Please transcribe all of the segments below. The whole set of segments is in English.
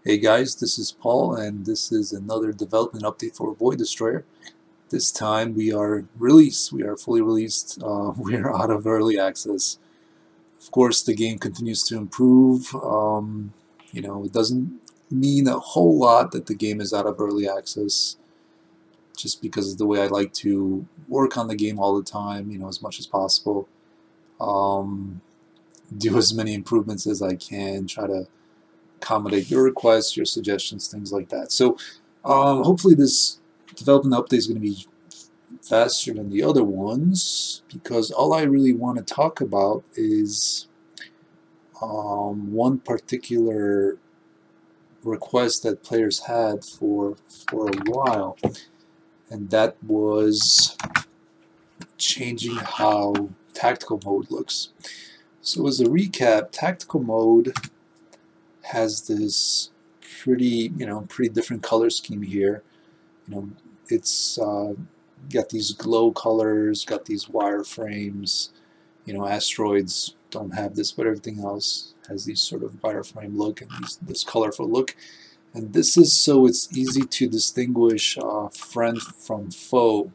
Hey guys, this is Paul, and this is another development update for Void Destroyer. This time we are released. We are fully released. We are out of early access. Of course, the game continues to improve. It doesn't mean a whole lot that the game is out of early access, just because of the way I like to work on the game all the time. As much as possible. Do as many improvements as I can. Try to accommodate your requests, your suggestions, things like that. So hopefully this development update is going to be faster than the other ones, because all I really want to talk about is one particular request that players had for a while, and that was changing how tactical mode looks. So as a recap, tactical mode has this pretty different color scheme here. It's got these glow colors, got these wireframes. Asteroids don't have this, but everything else has these sort of wireframe look and this colorful look. And this is so it's easy to distinguish friend from foe.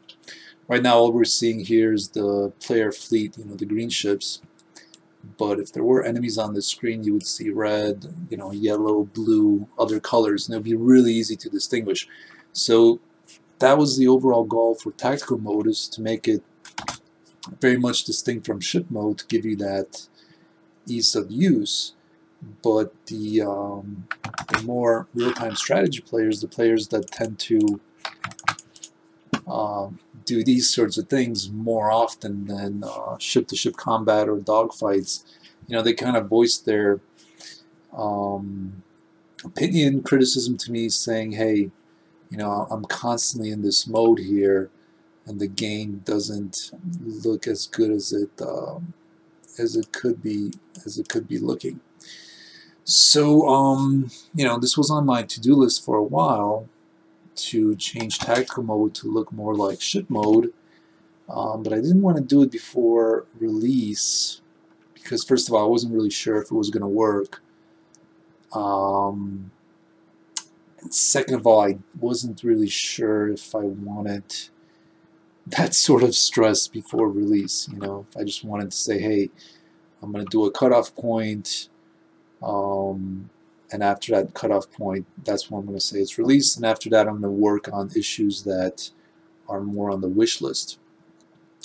Right now, all we're seeing here is the player fleet, the green ships. But if there were enemies on the screen, you would see red, yellow, blue, other colors, and it would be really easy to distinguish. So that was the overall goal for tactical mode, is to make it very much distinct from ship mode, to give you that ease of use. But the more real-time strategy players, the players that tend to do these sorts of things more often than ship-to-ship combat or dogfights, they kind of voice their opinion, criticism to me, saying, hey, I'm constantly in this mode here, and the game doesn't look as good as it could be looking. So this was on my to-do list for a while, to change tactical mode to look more like ship mode, but I didn't want to do it before release, because first of all, I wasn't really sure if it was going to work. And second of all, I wasn't really sure if I wanted that sort of stress before release. If I just wanted to say, hey, I'm going to do a cutoff point, and after that cutoff point, that's when I'm going to say it's released, and after that I'm going to work on issues that are more on the wish list.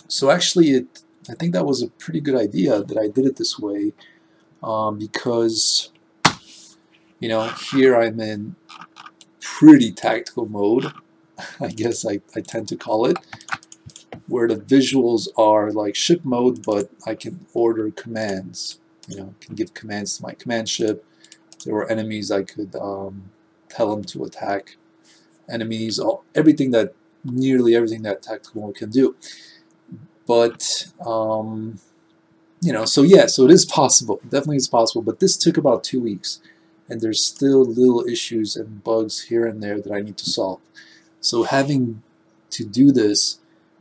So actually, I think that was a pretty good idea that I did it this way, because here I'm in pretty tactical mode, I guess I tend to call it, where the visuals are like ship mode, but I can order commands. Can give commands to my command ship. If there were enemies, I could tell them to attack enemies, nearly everything that tactical mode can do. But so it is possible. Definitely is possible. But this took about 2 weeks, and there's still little issues and bugs here and there that I need to solve. So having to do this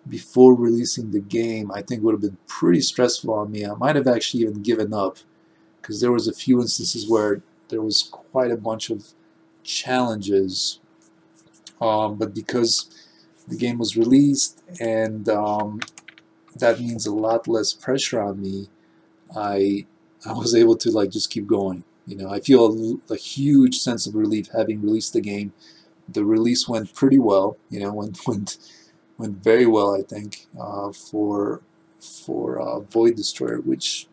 before releasing the game, I think would have been pretty stressful on me. I might have actually even given up, because there was a few instances where there was quite a bunch of challenges, but because the game was released, and that means a lot less pressure on me, I was able to just keep going. I feel a huge sense of relief having released the game. The release went pretty well. Went very well, I think, for Void Destroyer, which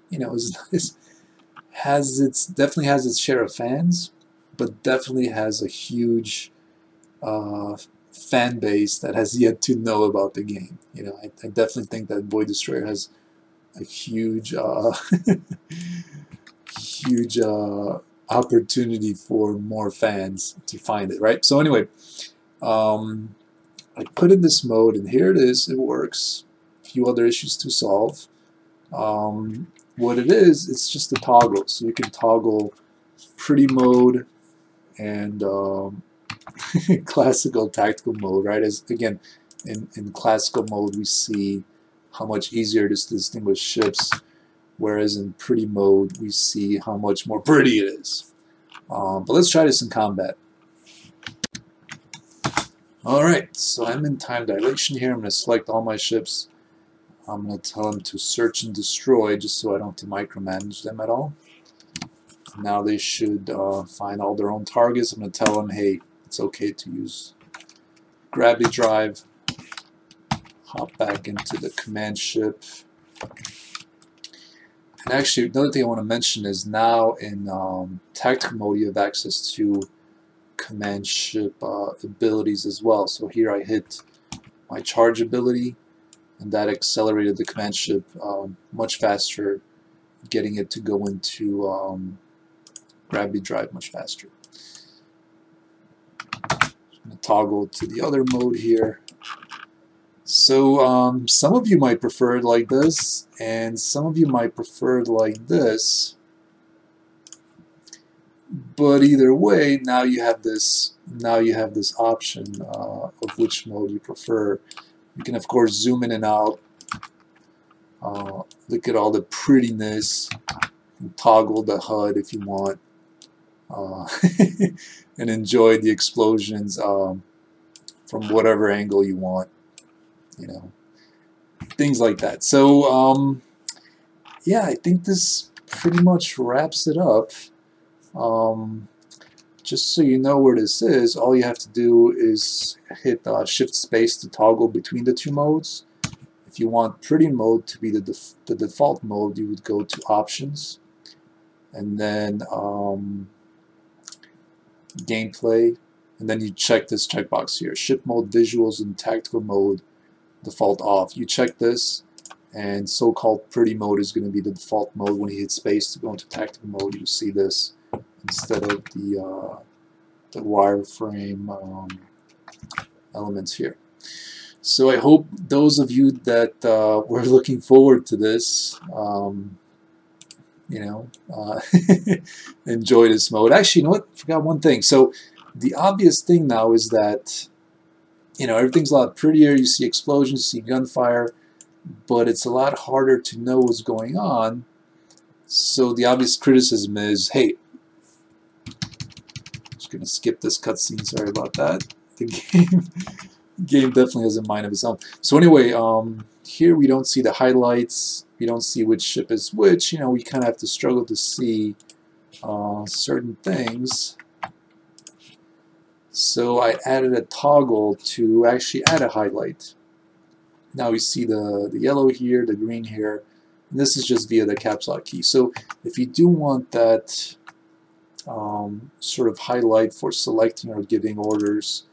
definitely has its share of fans, but definitely has a huge fan base that has yet to know about the game. I definitely think that Void Destroyer has a huge huge opportunity for more fans to find it, right? So anyway, I put in this mode, and here it is. It works. A few other issues to solve. What it is, it's just a toggle. So you can toggle pretty mode and classical tactical mode, right? As again, in classical mode, we see how much easier it is to distinguish ships, whereas in pretty mode, we see how much more pretty it is. But let's try this in combat. Alright, so I'm in time dilation here. I'm going to select all my ships. I'm going to tell them to search and destroy just so I don't have to micromanage them at all. Now they should find all their own targets. I'm going to tell them, hey, it's okay to use gravity drive. Hop back into the command ship. And actually, another thing I want to mention is now in tactical mode, you have access to command ship abilities as well. So here I hit my charge ability, and that accelerated the command ship much faster, getting it to go into gravity drive much faster. I'm going to toggle to the other mode here. So some of you might prefer it like this, and some of you might prefer it like this. But either way, now you have this option of which mode you prefer. You can of course zoom in and out, look at all the prettiness, and toggle the HUD if you want, and enjoy the explosions from whatever angle you want. You know, things like that. So yeah, I think this pretty much wraps it up. Just so you know where this is, all you have to do is hit shift space to toggle between the two modes. If you want pretty mode to be the default mode, you would go to options, and then gameplay, and then you check this checkbox here, ship mode, visuals, and tactical mode default off. You check this, and so-called pretty mode is going to be the default mode. When you hit space to go into tactical mode, you see this instead of the wireframe elements here. So I hope those of you that were looking forward to this, enjoy this mode. Actually, you know what? I forgot one thing. So the obvious thing now is that everything's a lot prettier. You see explosions, you see gunfire, but it's a lot harder to know what's going on. So the obvious criticism is, hey, just going to skip this cutscene. Sorry about that. The game definitely has a mind of its own. So anyway, here we don't see the highlights. We don't see which ship is which. We kind of have to struggle to see certain things. So I added a toggle to actually add a highlight. Now we see the yellow here, the green here, and this is just via the caps lock key. So if you do want that sort of highlight for selecting or giving orders,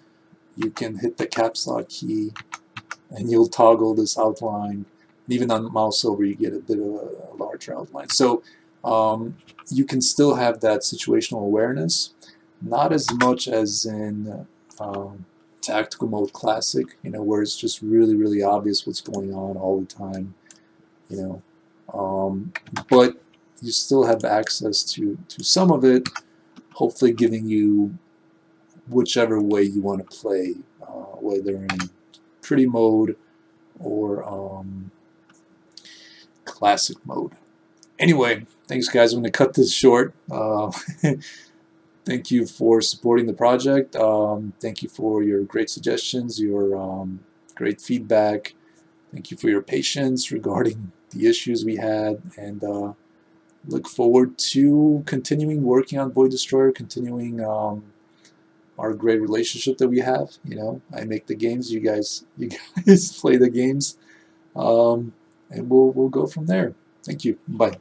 you can hit the caps lock key and you'll toggle this outline. And even on mouse over, you get a bit of a larger outline. So you can still have that situational awareness. Not as much as in tactical mode classic, where it's just really, really obvious what's going on all the time, but you still have access to some of it, hopefully giving you whichever way you want to play, whether in pretty mode or classic mode. Anyway, thanks guys. I'm going to cut this short. Thank you for supporting the project. Thank you for your great suggestions, your great feedback. Thank you for your patience regarding the issues we had, and look forward to continuing working on Void Destroyer, continuing our great relationship that we have. I make the games, you guys play the games, and we'll go from there. Thank you. Bye.